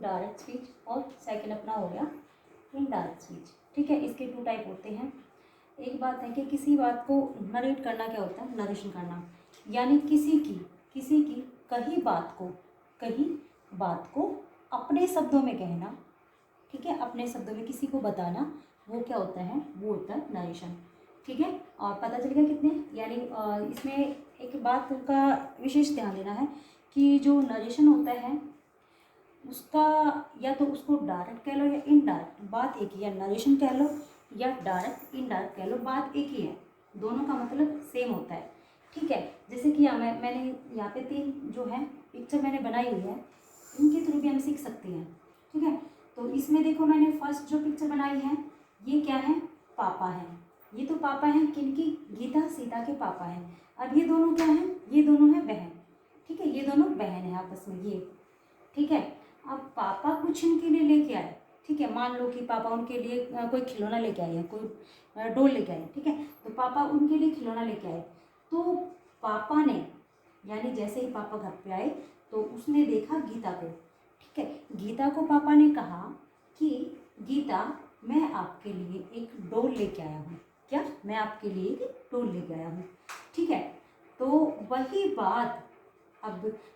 Direct speech और second अपना हो गया इनडायरेक्ट स्पीच। ठीक है, इसके 2 टाइप होते हैं। एक बात है कि किसी बात को नरेट करना क्या होता है, नरेशन करना, यानी किसी की कही बात को अपने शब्दों में कहना। ठीक है, अपने शब्दों में किसी को बताना, वो क्या होता है, वो होता है नरेशन। ठीक है, और पता चल गया कितने, यानी इसमें एक बात का विशेष ध्यान देना है कि जो नरेशन होता है उसका या तो उसको डायरेक्ट कह लो या इनडायरेक्ट, बात एक ही है। नरेशन कह लो या डायरेक्ट इनडायरेक्ट कह लो, बात एक ही है, दोनों का मतलब सेम होता है। ठीक है, जैसे कि मैंने यहाँ पे 3 जो है पिक्चर मैंने बनाई हुई है, इनके थ्रू भी हम सीख सकते हैं। ठीक है, तो इसमें देखो मैंने फर्स्ट जो पिक्चर बनाई है ये क्या है, पापा है। ये तो पापा हैं किनकी, गीता सीता के पापा हैं। अब ये दोनों क्या हैं, ये दोनों हैं बहन। ठीक है, ये दोनों बहन हैं आपस में ये। ठीक है, अब पापा कुछ इनके लिए लेके आए। ठीक है, मान लो कि पापा उनके लिए कोई खिलौना लेके आए हैं, कोई डोल लेके आए। ठीक है, तो पापा उनके लिए खिलौना लेके आए, तो पापा ने, यानी जैसे ही पापा घर पे आए तो उसने देखा गीता को। ठीक है, गीता को पापा ने कहा कि गीता मैं आपके लिए एक डोल लेके आया हूँ। क्या, मैं आपके लिए एक डोल लेके आया हूँ। ठीक है, तो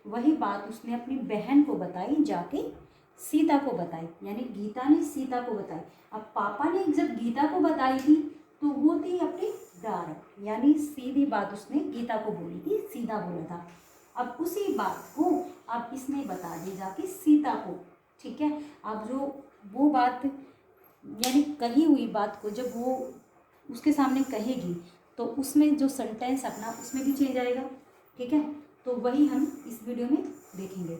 वही बात उसने अपनी बहन को बताई, जाके सीता को बताई, यानी गीता ने सीता को बताई। अब पापा ने जब गीता को बताई थी तो वो थी अपनी डायरेक्ट, यानी सीधी बात उसने गीता को बोली थी, सीधा बोला था। अब उसी बात को अब इसने बता दी जाके सीता को। ठीक है, अब जो वो बात यानी कही हुई बात को जब वो उसके सामने कहेगी तो उसमें जो सेंटेंस अपना उसमें भी चेंज आएगा। ठीक है, तो वही हम इस वीडियो में देखेंगे।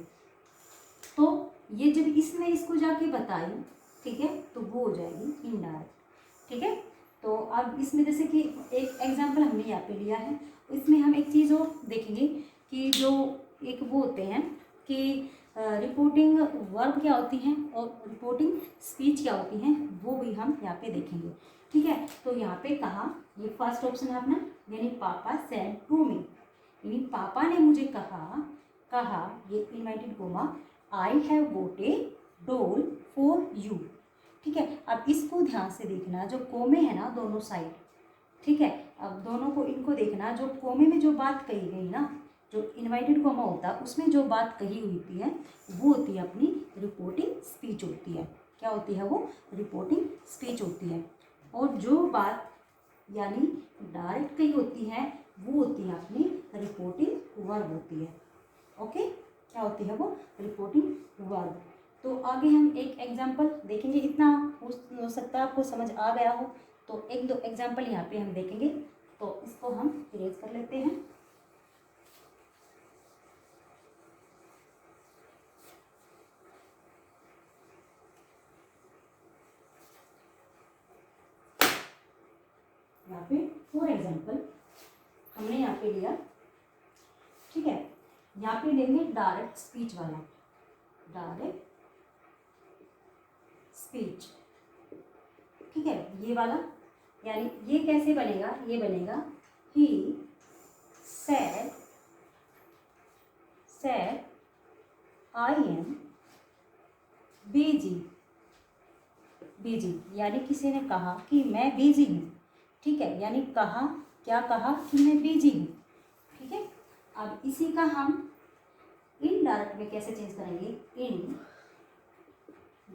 तो ये जब इसने इसको जाके बताई, ठीक है, तो वो हो जाएगी इनडायरेक्ट। ठीक है, तो अब इसमें जैसे कि एक एग्जांपल हमने यहाँ पे लिया है, इसमें हम एक चीज़ और देखेंगे कि जो एक वो होते हैं कि रिपोर्टिंग वर्ब क्या होती हैं और रिपोर्टिंग स्पीच क्या होती हैं, वो भी हम यहाँ पे देखेंगे। ठीक है, तो यहाँ पे कहा, ये फर्स्ट ऑप्शन है अपना, यानी पापा सेड टू मी, यानी पापा ने मुझे कहा ये inverted comma, I have bought a doll for you. ठीक है, अब इसको ध्यान से देखना, जो कोमे है ना दोनों साइड। ठीक है, अब दोनों को इनको देखना, जो कोमे में जो बात कही गई ना, जो इनवर्टेड कोमा होता है उसमें जो बात कही हुई है वो होती है अपनी रिपोर्टिंग स्पीच होती है। क्या होती है वो, रिपोर्टिंग स्पीच होती है। और जो बात यानी डायरेक्ट कही होती है वो होती है अपनी रिपोर्टिंग वर्ब होती है। ओके, क्या होती है वो, रिपोर्टिंग वर्ब। तो आगे हम एक एग्जांपल देखेंगे, इतना हो सकता है आपको समझ आ गया हो, तो 1-2 एग्जांपल यहाँ पे हम देखेंगे। तो इसको हम इरेज कर लेते हैं। यहाँ पे फॉर एग्जांपल हमने यहाँ पे लिया। ठीक है, यहाँ पे लेंगे डायरेक्ट स्पीच वाला, डायरेक्ट स्पीच। ठीक है, ये वाला, यानी ये कैसे बनेगा, ये बनेगा ही said आई एम बिजी, यानी किसी ने कहा कि मैं बिजी हूँ। ठीक है, यानी कहा, क्या कहा कि मैं बिजी हूँ। ठीक है, अब इसी का हम इनडायरेक्ट में कैसे चेंज करेंगे, इन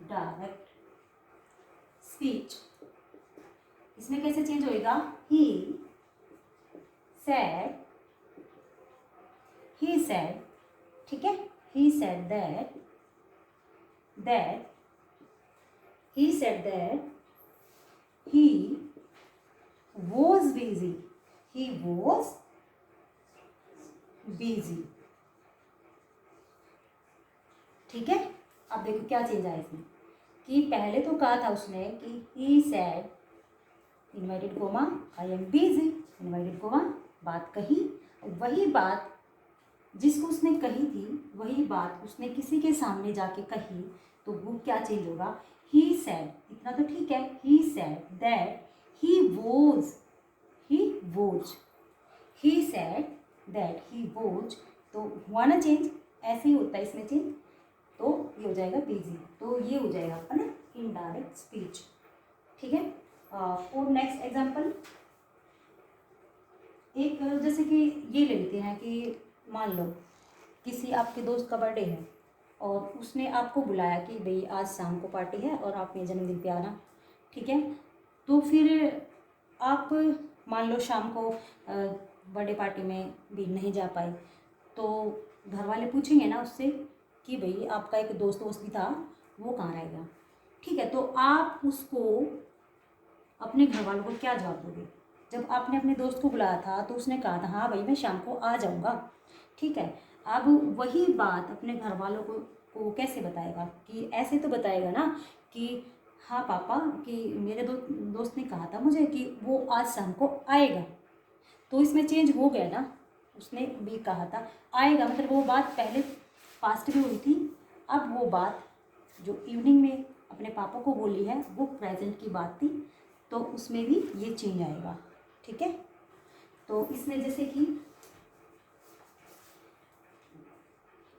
डायरेक्ट स्पीच, इसमें कैसे चेंज होएगा, ही said, ठीक है, he said that he was busy, ठीक है, अब देखो क्या चेंज आया इसमें, कि पहले तो कहा था उसने कि he said inverted comma I am busy, inverted comma, बात कही, वही बात जिसको उसने कही थी वही बात उसने किसी के सामने जाके कही, तो वो क्या चेंज होगा, ही सेड, इतना तो ठीक है, he said that he was, he said that he was, तो हुआ ना चेंज, ऐसे ही होता है इसमें चेंज। तो ये हो जाएगा बिजी। तो ये हो जाएगा अपना इनडायरेक्ट स्पीच। ठीक है। और नेक्स्ट एग्जांपल, एक जैसे कि ये ले लेते हैं कि मान लो किसी आपके दोस्त का बर्थडे है और उसने आपको बुलाया कि भाई आज शाम को पार्टी है और आप मेरे जन्मदिन पे आना। ठीक है। तो फिर आप मान लो शाम को बर्थडे पार्टी में भी नहीं जा पाए, तो घर वाले पूछेंगे ना उससे कि भाई आपका एक दोस्त भी था, वो कहाँ रह गया। ठीक है। तो आप उसको अपने घर वालों को क्या जवाब दोगे? जब आपने अपने दोस्त को बुलाया था तो उसने कहा था हाँ भाई मैं शाम को आ जाऊँगा। ठीक है। अब वही बात अपने घर वालों को कैसे बताएगा? कि ऐसे तो बताएगा ना कि हाँ पापा, कि मेरे दोस्त ने कहा था मुझे कि वो आज शाम को आएगा। तो इसमें चेंज हो गया ना, उसने भी कहा था आएगा, मतलब वो बात पहले पास्ट में हुई थी, अब वो बात जो इवनिंग में अपने पापा को बोली है वो प्रेजेंट की बात थी, तो उसमें भी ये चेंज आएगा। ठीक है। तो इसमें जैसे कि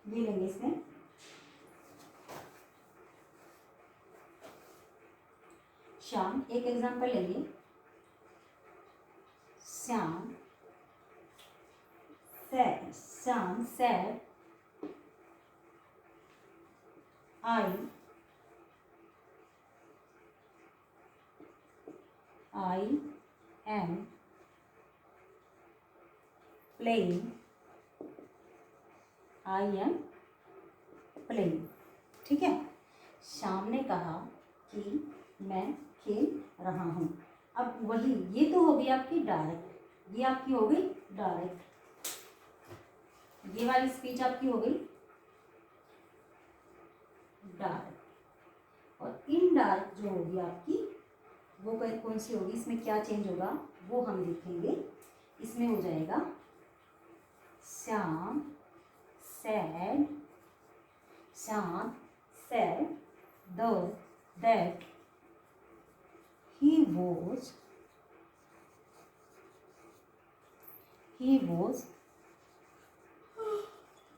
ये लेंगे, इसमें श्याम, एक एग्जांपल लेंगे, Shyam said I am playing, ठीक है। श्याम ने कहा कि मैं खेल रहा हूँ। अब वही, ये तो हो गई आपकी डायरेक्ट, ये आपकी हो गई डायरेक्ट, ये वाली स्पीच आपकी हो गई डायरेक्ट। और इनडायरेक्ट जो होगी आपकी वो कौन सी होगी, इसमें क्या चेंज होगा वो हम देखेंगे। इसमें हो जाएगा Shyam said that he was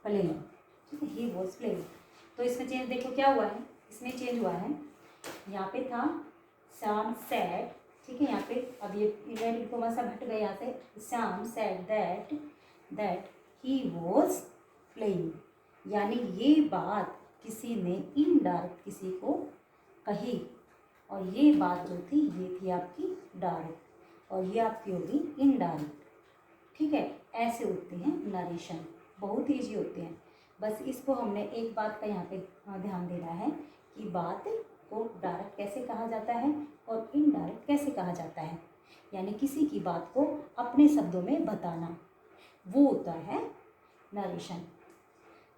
playing। ठीक है, he was playing। तो इसमें चेंज देखो क्या हुआ है, इसमें चेंज हुआ है, यहाँ पे था श्याम said, ठीक है, यहाँ पे अब ये इवेंट को सा हट गया, यहाँ से Shyam said that he was playing, यानी ये बात किसी ने इनडायरेक्ट किसी को कही, और ये बात जो थी ये थी आपकी डायरेक्ट, और ये आपकी होगी इनडायरेक्ट। ठीक है। ऐसे होते हैं नरेशन, बहुत ईजी होते हैं। बस इसको हमने एक बात का यहाँ पे ध्यान देना है कि बात को डायरेक्ट कैसे कहा जाता है और इनडायरेक्ट कैसे कहा जाता है, यानी किसी की बात को अपने शब्दों में बताना, वो होता है नरेशन।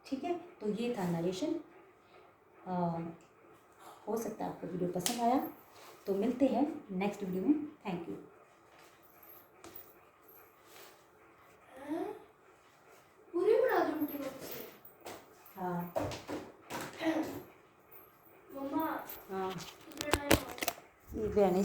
ठीक है। तो ये था नरेशन। हो सकता है आपको वीडियो पसंद आया, तो मिलते हैं नेक्स्ट वीडियो में। Thank you. पूरी बना दूँ उनकी बात से? हाँ मम्मा हाँ, कितना टाइम हुआ? ये बयानी